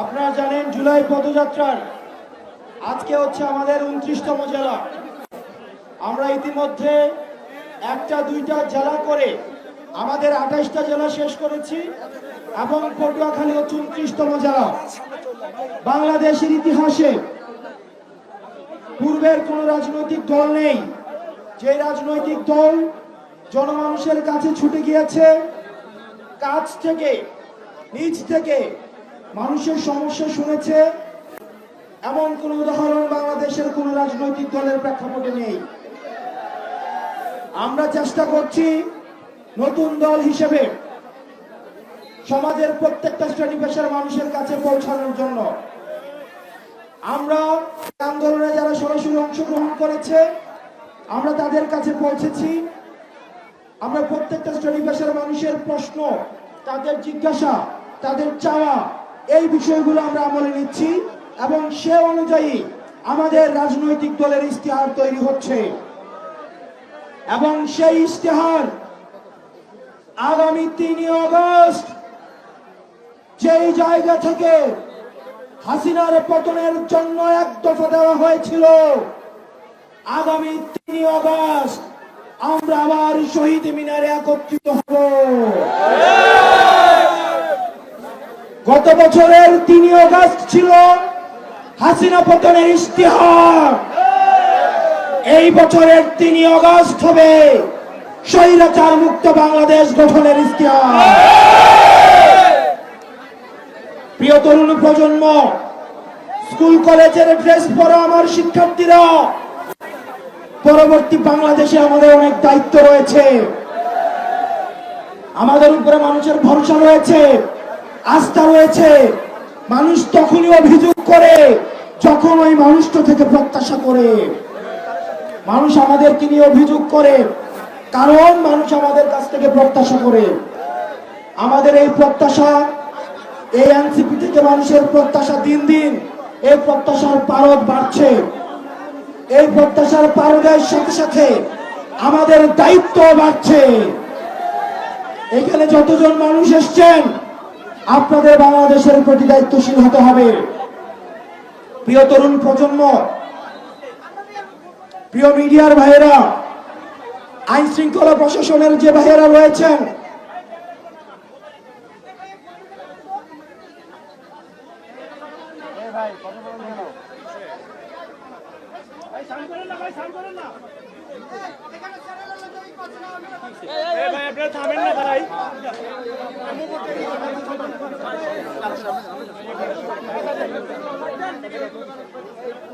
আপনারা জানেন জুলাই পদযাত্রার আজকে হচ্ছে আমাদের 29তম জেলা। আমরা ইতিমধ্যে একটা দুইটা জেলা করে আমাদের 28টা জেলা শেষ করেছি এবং পটুয়াখালী হচ্ছে 29তম জেলা। বাংলাদেশের ইতিহাসে পূর্বের কোন রাজনৈতিক দল নেই যে রাজনৈতিক দল জনমানুষের কাছে ছুটে গিয়েছে, কাছ থেকে নিজ থেকে মানুষের সমস্যা শুনেছে। এমন কোন উদাহরণ বাংলাদেশের কোন রাজনৈতিক দলের প্রেক্ষাপটে নেই। আমরা চেষ্টা করছি নতুন দল হিসেবে সমাজের প্রত্যেকটা শ্রেণী পেশার মানুষের কাছে পৌঁছানোর জন্য। আমরা আন্দোলনে যারা সরাসরি অংশগ্রহণ করেছে আমরা তাদের কাছে পৌঁছেছি। আমরা প্রত্যেকটা শ্রেণী পেশার মানুষের প্রশ্ন, তাদের জিজ্ঞাসা, তাদের চাওয়া, এই বিষয়গুলো আমরা আমলে নিচ্ছি এবং সে অনুযায়ী আমাদের রাজনৈতিক দলের ইশতেহার তৈরি হচ্ছে এবং সেই ইশতেহার আগামী ৩ আগস্ট যেই জায়গা থেকে হাসিনার পতনের জন্য এক দফা দেওয়া হয়েছিল, আগামী ৩ আগস্ট আমরা আবার শহীদ মিনারে একত্রিত হব। গত বছরের ৩ আগস্ট ছিল হাসিনা পতনের ইশতেহার, এই বছরের ৩ আগস্ট হবে স্বৈরাচার মুক্ত বাংলাদেশ গঠনের ইশতেহার। প্রিয় তরুণ প্রজন্ম, স্কুল কলেজের ড্রেস পরা আমার শিক্ষার্থীরা, পরবর্তী বাংলাদেশে আমাদের অনেক দায়িত্ব রয়েছে। আমাদের উপরে মানুষের ভরসা রয়েছে, আস্থা রয়েছে। মানুষ তখনই অভিযোগ করে যখন ওই মানুষটা থেকে প্রত্যাশা করে। মানুষ আমাদেরকে নিয়ে অভিযোগ করে কারণ মানুষ আমাদের কাছ থেকে প্রত্যাশা করে। আমাদের এই প্রত্যাশা, এই এনসিপি থেকে মানুষের প্রত্যাশা দিন দিন এই প্রত্যাশার পারদ বাড়ছে। এই প্রত্যাশার পারদের সাথে সাথে আমাদের দায়িত্ব বাড়ছে। এখানে যতজন মানুষ এসছেন আপনাদের বাংলাদেশের প্রতি দায়িত্বশীল হতে হবে। প্রিয় তরুণ প্রজন্ম, প্রিয় মিডিয়ার ভাইয়েরা, আইন শৃঙ্খলা প্রশাসনের যে ভাইয়েরা রয়েছেন,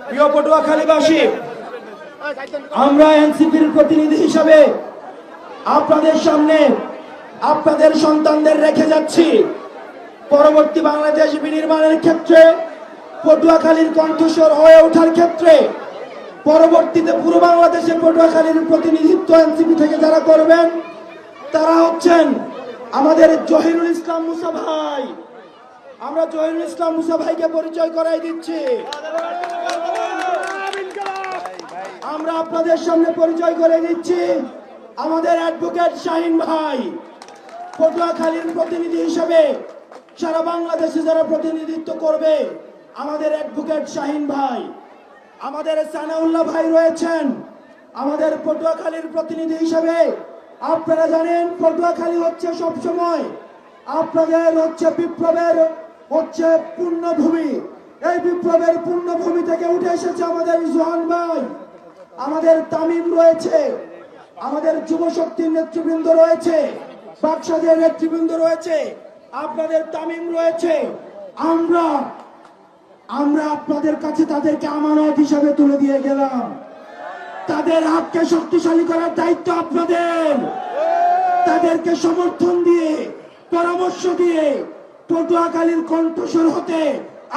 প্রিয় পটুয়াখালীবাসী, আমরা এনসিপির প্রতিনিধি হিসাবে আপনাদের সামনে আপনাদের সন্তানদের রেখে যাচ্ছি। পরবর্তী বাংলাদেশ বিনির্মাণের ক্ষেত্রে, পটুয়াখালীর কণ্ঠস্বর হয়ে ওঠার ক্ষেত্রে, পরবর্তীতে পুরো বাংলাদেশে পটুয়াখালীর প্রতিনিধিত্ব এনসিপি থেকে যারা করবেন তারা হচ্ছেন আমাদের জহিরুল ইসলাম মুসা ভাই। আমরা জহিরুল ইসলাম মুসা ভাইকে পরিচয় করাই দিচ্ছি। আমরা আপনাদের সামনে পরিচয় করে দিচ্ছি আমাদের অ্যাডভোকেট শাহিন ভাই। পটুয়াখালীর প্রতিনিধি হিসেবে সারা বাংলাদেশে যারা প্রতিনিধিত্ব করবে আমাদের অ্যাডভোকেট শাহিন ভাই। আমাদের সানাউল্লাহ ভাই রয়েছেন আমাদের পটুয়াখালীর প্রতিনিধি হিসেবে। আপনারা জানেন পটুয়াখালী হচ্ছে সবসময় আপনাদের হচ্ছে বিপ্লবের হচ্ছে পূর্ণভূমি। এই বিপ্লবের পূর্ণভূমি থেকে উঠে এসেছে আমাদের জোহান ভাই, আমাদের তামিম রয়েছে, আমাদের যুব শক্তির নেতৃবৃন্দ রয়েছে, বাকশাদের নেতৃবৃন্দ রয়েছে, আপনাদের তামিম রয়েছে। আমরা আপনাদের কাছে তাদেরকে আমানত হিসাবে তুলে দিয়ে গেলাম। তাদের হাতকে শক্তিশালী করার দায়িত্ব আপনাদের। তাদেরকে সমর্থন দিয়ে, পরামর্শ দিয়ে পটুয়াখালীর কণ্ঠস্বর হতে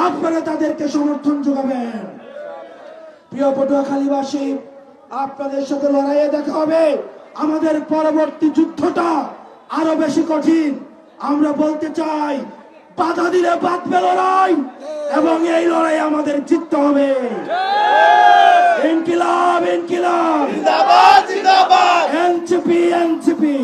আপনারা তাদেরকে সমর্থন যোগাবেন। প্রিয় পটুয়াখালীবাসী, আপনাদের সাথে লড়াইয়ে দেখা হবে। আমাদের পরবর্তী যুদ্ধটা আরো বেশি কঠিন। আমরা বলতে চাই, বাধা দিলে বাঁধবে লড়াই এবং এই লড়াই আমাদের জিততে হবে। ইনকিলাব ইনকিলাব, জিন্দাবাদ জিন্দাবাদ, এনসিপি এনসিপি।